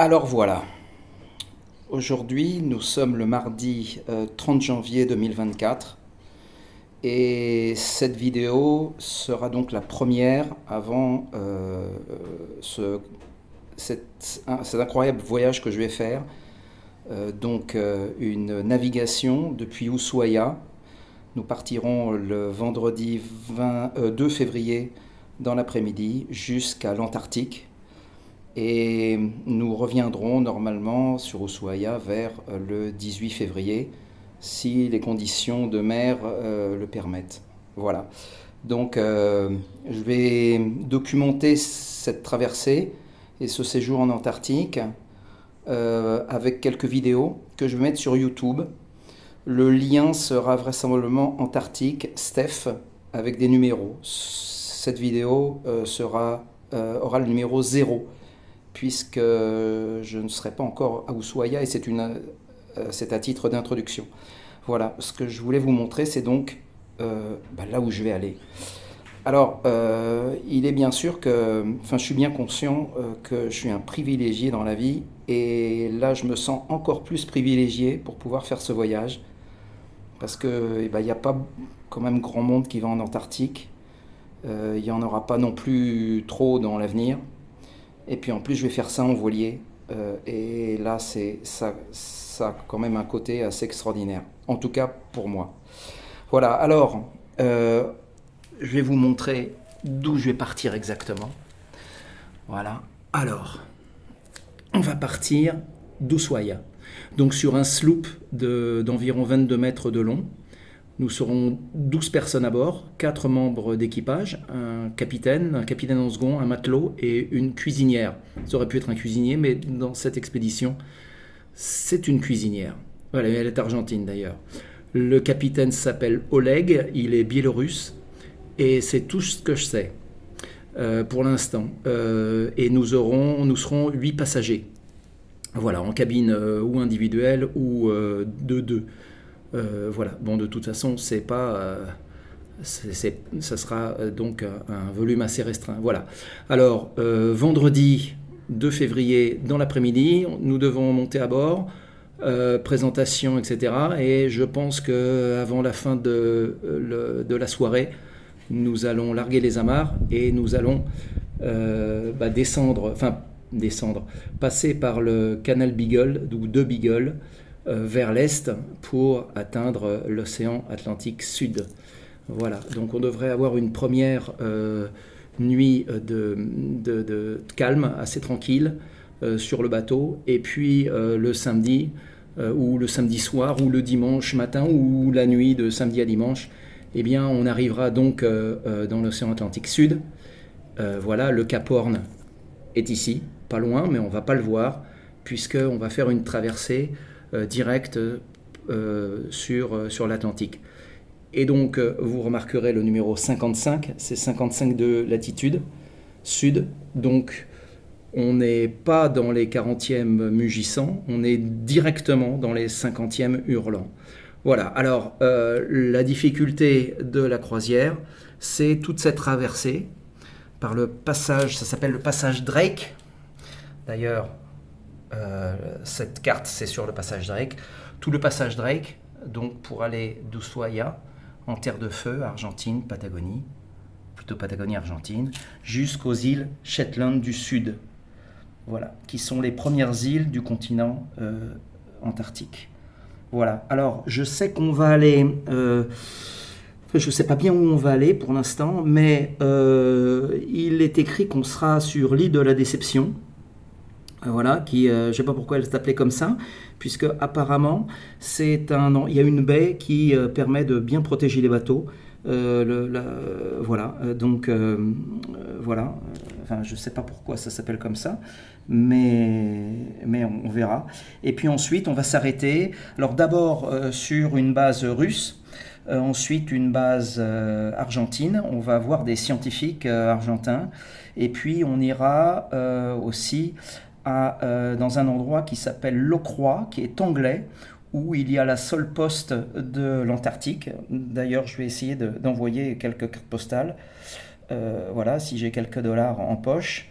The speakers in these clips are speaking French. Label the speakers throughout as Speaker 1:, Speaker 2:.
Speaker 1: Alors voilà, aujourd'hui nous sommes le mardi 30 janvier 2024 et cette vidéo sera donc la première avant ce, cet incroyable voyage que je vais faire. Une navigation depuis Ushuaia. Nous partirons le vendredi 2 février dans l'après-midi jusqu'à l'Antarctique. Et nous reviendrons normalement sur Ushuaia vers le 18 février, si les conditions de mer le permettent. Voilà. Je vais documenter cette traversée et ce séjour en Antarctique avec quelques vidéos que je vais mettre sur YouTube. Le lien sera vraisemblablement Antarctique Steph avec des numéros. Cette vidéo aura le numéro 0 puisque je ne serai pas encore à Ushuaia et c'est à titre d'introduction. Voilà, ce que je voulais vous montrer, c'est donc là où je vais aller. Alors, il est bien sûr que, je suis bien conscient que je suis un privilégié dans la vie, et là, je me sens encore plus privilégié pour pouvoir faire ce voyage, parce que il n'y a pas quand même grand monde qui va en Antarctique. Il n'y en aura pas non plus trop dans l'avenir. Et puis en plus, je vais faire ça en voilier. Et là, ça a quand même un côté assez extraordinaire. En tout cas, pour moi. Voilà, alors, je vais vous montrer d'où je vais partir exactement. Voilà, alors, on va partir d'Ushuaia. Donc sur un sloop d'environ 22 mètres de long. Nous serons 12 personnes à bord, 4 membres d'équipage, un capitaine en second, un matelot et une cuisinière. Ça aurait pu être un cuisinier, mais dans cette expédition, c'est une cuisinière. Voilà, elle est argentine d'ailleurs. Le capitaine s'appelle Oleg, il est biélorusse, et c'est tout ce que je sais pour l'instant. Et nous serons 8 passagers. Voilà, en cabine ou individuelle ou de deux. Voilà, bon, de toute façon, c'est pas, ça sera donc un volume assez restreint. Voilà. Alors, vendredi 2 février dans l'après-midi, nous devons monter à bord, présentation, etc. Et je pense qu'avant la fin de la soirée, nous allons larguer les amarres et nous allons descendre, passer par le canal Beagle, ou de Beagle, vers l'est pour atteindre l'océan Atlantique Sud. Voilà, donc on devrait avoir une première nuit de calme, assez tranquille sur le bateau, et puis le samedi, ou le samedi soir, ou le dimanche matin, ou la nuit de samedi à dimanche, eh bien on arrivera donc dans l'océan Atlantique Sud. Voilà, le Cap Horn est ici, pas loin, mais on ne va pas le voir, puisqu'on va faire une traversée direct sur l'Atlantique. Et donc, vous remarquerez le numéro 55, c'est 55 de latitude sud. Donc, on n'est pas dans les 40e mugissants, on est directement dans les 50e hurlants. Voilà, alors la difficulté de la croisière, c'est toute cette traversée par le passage, ça s'appelle le passage Drake. D'ailleurs, cette carte, c'est sur le passage Drake. Tout le passage Drake, donc pour aller d'Ushuaia, en terre de feu, Argentine, Patagonie, plutôt Patagonie-Argentine, jusqu'aux îles Shetland du Sud, voilà, qui sont les premières îles du continent antarctique. Voilà, alors je sais qu'on va aller... je ne sais pas bien où on va aller pour l'instant, mais il est écrit qu'on sera sur l'île de la Déception. Voilà, qui, je ne sais pas pourquoi elle s'appelait comme ça, puisque apparemment il y a une baie qui permet de bien protéger les bateaux. Voilà, voilà. Enfin, je ne sais pas pourquoi ça s'appelle comme ça, mais on verra. Et puis ensuite, on va s'arrêter. Alors d'abord sur une base russe. Ensuite, une base argentine. On va voir des scientifiques argentins. Et puis, on ira aussi dans un endroit qui s'appelle Locroix, qui est anglais, où il y a la seule poste de l'Antarctique. D'ailleurs, je vais essayer d'envoyer quelques cartes postales. Voilà, si j'ai quelques dollars en poche.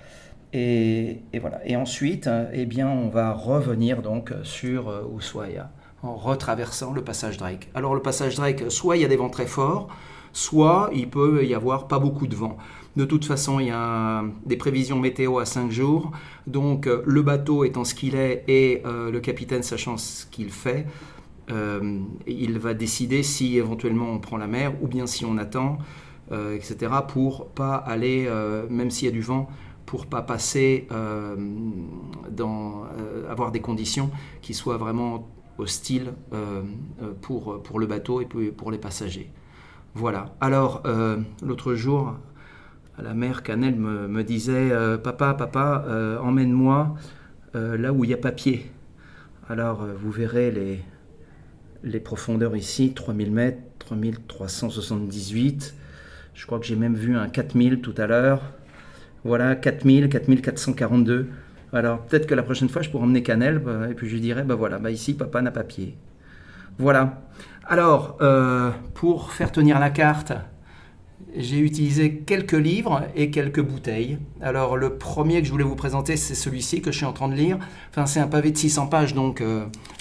Speaker 1: Et voilà. Et ensuite, eh bien, on va revenir donc sur Ushuaia en retraversant le passage Drake. Alors le passage Drake, soit il y a des vents très forts, soit il peut y avoir pas beaucoup de vent. De toute façon, il y a des prévisions météo à 5 jours, donc le bateau étant ce qu'il est et le capitaine sachant ce qu'il fait, il va décider si éventuellement on prend la mer ou bien si on attend, etc. pour pas aller, même s'il y a du vent, pour pas passer avoir des conditions qui soient vraiment hostiles pour le bateau et pour les passagers. Voilà. Alors, l'autre jour, la mère Canel me disait Papa, emmène-moi là où il y a papier. Alors, vous verrez les profondeurs ici, 3000 mètres, 3378. Je crois que j'ai même vu un 4000 tout à l'heure. Voilà, 4000, 4442. Alors, peut-être que la prochaine fois, je pourrai emmener Canel et puis je lui dirai voilà, ici, papa n'a papier. Voilà. Alors, pour faire tenir la carte, j'ai utilisé quelques livres et quelques bouteilles. Alors, le premier que je voulais vous présenter, c'est celui-ci que je suis en train de lire. Enfin, c'est un pavé de 600 pages, donc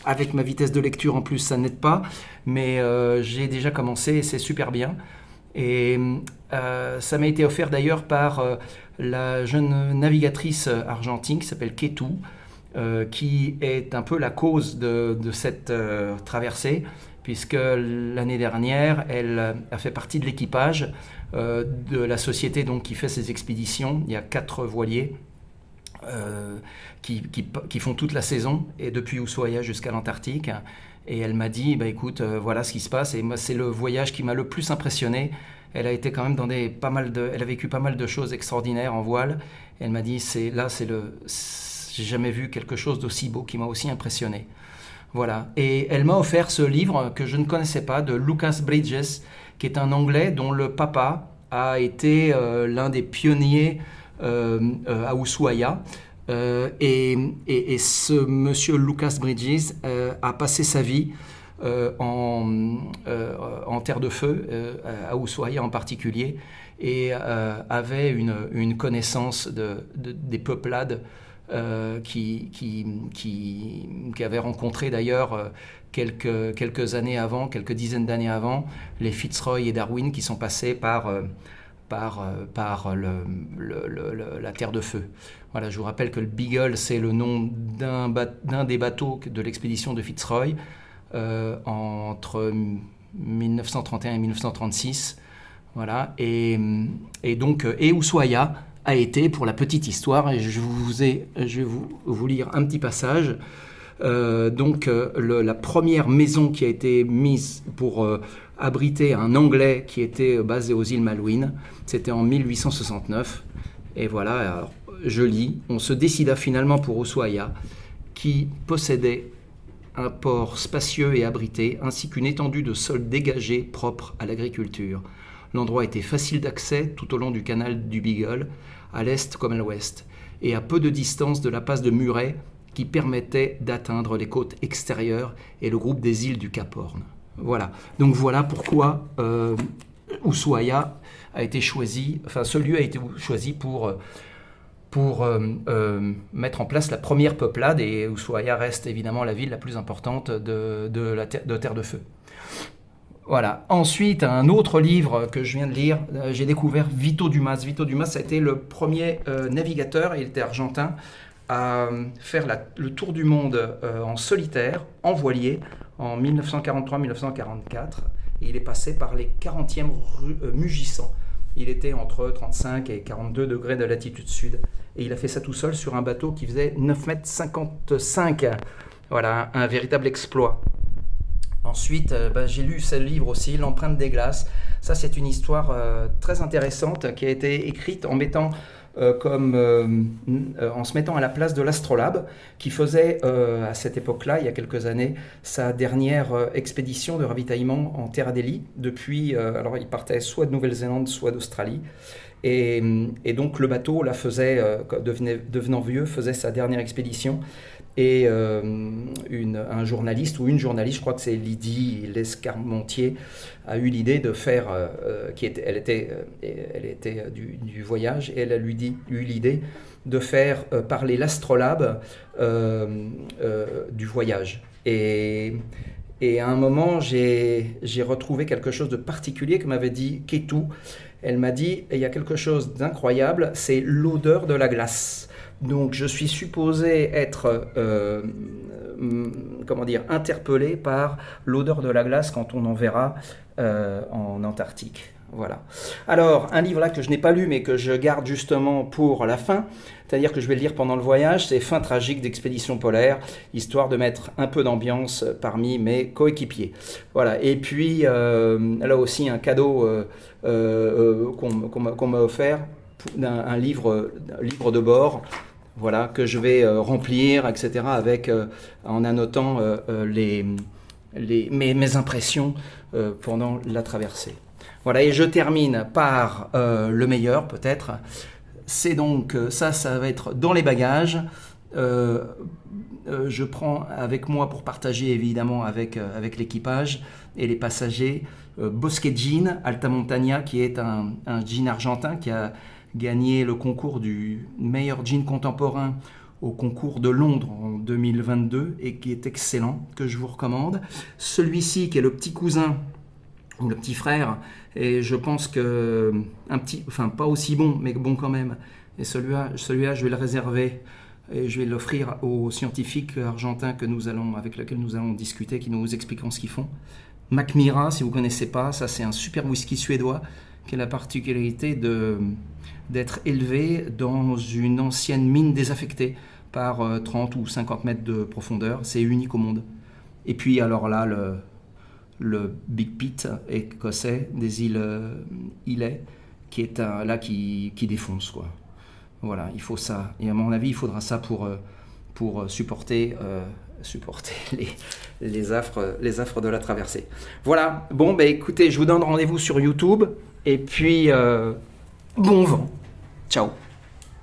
Speaker 1: avec ma vitesse de lecture en plus, ça n'aide pas. Mais j'ai déjà commencé et c'est super bien. Et ça m'a été offert d'ailleurs par la jeune navigatrice argentine qui s'appelle Ketu, qui est un peu la cause de cette traversée, puisque l'année dernière, elle a fait partie de l'équipage de la société donc, qui fait ces expéditions. Il y a 4 voiliers qui font toute la saison, et depuis Ushuaia jusqu'à l'Antarctique. Et elle m'a dit, écoute, voilà ce qui se passe. Et moi, c'est le voyage qui m'a le plus impressionné. Elle a été quand même elle a vécu pas mal de choses extraordinaires en voile. Et elle m'a dit, j'ai jamais vu quelque chose d'aussi beau, qui m'a aussi impressionné. Voilà. Et elle m'a offert ce livre que je ne connaissais pas, de Lucas Bridges, qui est un Anglais dont le papa a été l'un des pionniers à Ushuaia. Et ce monsieur Lucas Bridges a passé sa vie en terre de feu, à Ushuaia en particulier, et avait une connaissance des peuplades qui avait rencontré d'ailleurs quelques années avant, quelques dizaines d'années avant, les Fitzroy et Darwin qui sont passés par la Terre de Feu. Voilà, je vous rappelle que le Beagle, c'est le nom d'un des bateaux de l'expédition de Fitzroy entre 1931 et 1936. Voilà, et donc Ushuaia a été, pour la petite histoire, et je vais vous lire un petit passage. La première maison qui a été mise pour abriter un Anglais qui était basé aux îles Malouines, c'était en 1869. Et voilà, alors, je lis, on se décida finalement pour Ushuaia, qui possédait un port spacieux et abrité, ainsi qu'une étendue de sol dégagé propre à l'agriculture. L'endroit était facile d'accès tout au long du canal du Beagle, à l'est comme à l'ouest, et à peu de distance de la passe de Murray, qui permettait d'atteindre les côtes extérieures et le groupe des îles du Cap Horn. Voilà. Donc voilà pourquoi Ushuaia a été choisi, enfin ce lieu a été choisi pour mettre en place la première peuplade, et Ushuaia reste évidemment la ville la plus importante de Terre de Feu. Voilà. Ensuite, un autre livre que je viens de lire, j'ai découvert Vito Dumas. Vito Dumas, ça a été le premier navigateur, il était argentin, à faire le tour du monde en solitaire, en voilier, en 1943-1944. Et il est passé par les 40e mugissants. Il était entre 35 et 42 degrés de latitude sud. Et il a fait ça tout seul sur un bateau qui faisait 9,55 m. Voilà, un véritable exploit. Ensuite, j'ai lu ce livre aussi, L'empreinte des glaces. Ça, c'est une histoire très intéressante qui a été écrite en se mettant à la place de l'astrolabe, qui faisait à cette époque-là, il y a quelques années, sa dernière expédition de ravitaillement en Terre Adélie. Depuis, alors il partait soit de Nouvelle-Zélande, soit d'Australie. Et donc le bateau devenant vieux, faisait sa dernière expédition. Et un journaliste ou une journaliste, je crois que c'est Lydie Lescarmontier, a eu l'idée de faire, elle était du voyage, et elle a eu l'idée de faire parler l'astrolabe du voyage. Et à un moment, j'ai retrouvé quelque chose de particulier que m'avait dit Ketu. Elle m'a dit, il y a quelque chose d'incroyable, c'est l'odeur de la glace. Donc je suis supposé être comment dire, interpellé par l'odeur de la glace quand on en verra en Antarctique. Voilà. Alors, un livre là que je n'ai pas lu mais que je garde justement pour la fin, c'est-à-dire que je vais le lire pendant le voyage, c'est Fin tragique d'expédition polaire, histoire de mettre un peu d'ambiance parmi mes coéquipiers. Voilà. Et puis, là aussi, un cadeau qu'on m'a offert, un livre de bord, voilà, que je vais remplir, etc., avec, en annotant mes impressions pendant la traversée. Voilà, et je termine par le meilleur, peut-être. C'est donc, ça va être dans les bagages. Je prends avec moi, pour partager évidemment avec l'équipage et les passagers, Bosquet Gin Alta Montagna, qui est un gin argentin qui a gagné le concours du meilleur gin contemporain au concours de Londres en 2022 et qui est excellent, que je vous recommande. Celui-ci qui est le petit cousin ou le petit frère, et je pense que enfin pas aussi bon, mais bon quand même. Et celui-là, je vais le réserver et je vais l'offrir aux scientifiques argentins avec lesquels nous allons discuter, qui nous expliqueront ce qu'ils font. Mackmyra, si vous ne connaissez pas, ça c'est un super whisky suédois qui a la particularité d'être élevé dans une ancienne mine désaffectée par 30 ou 50 mètres de profondeur. C'est unique au monde. Et puis alors là, le Big Pete écossais des îles Islay, qui est qui défonce, quoi. Voilà, il faut ça. Et à mon avis, il faudra ça pour supporter les affres de la traversée. Voilà, bon, écoutez, je vous donne rendez-vous sur YouTube, et puis bon vent. Ciao.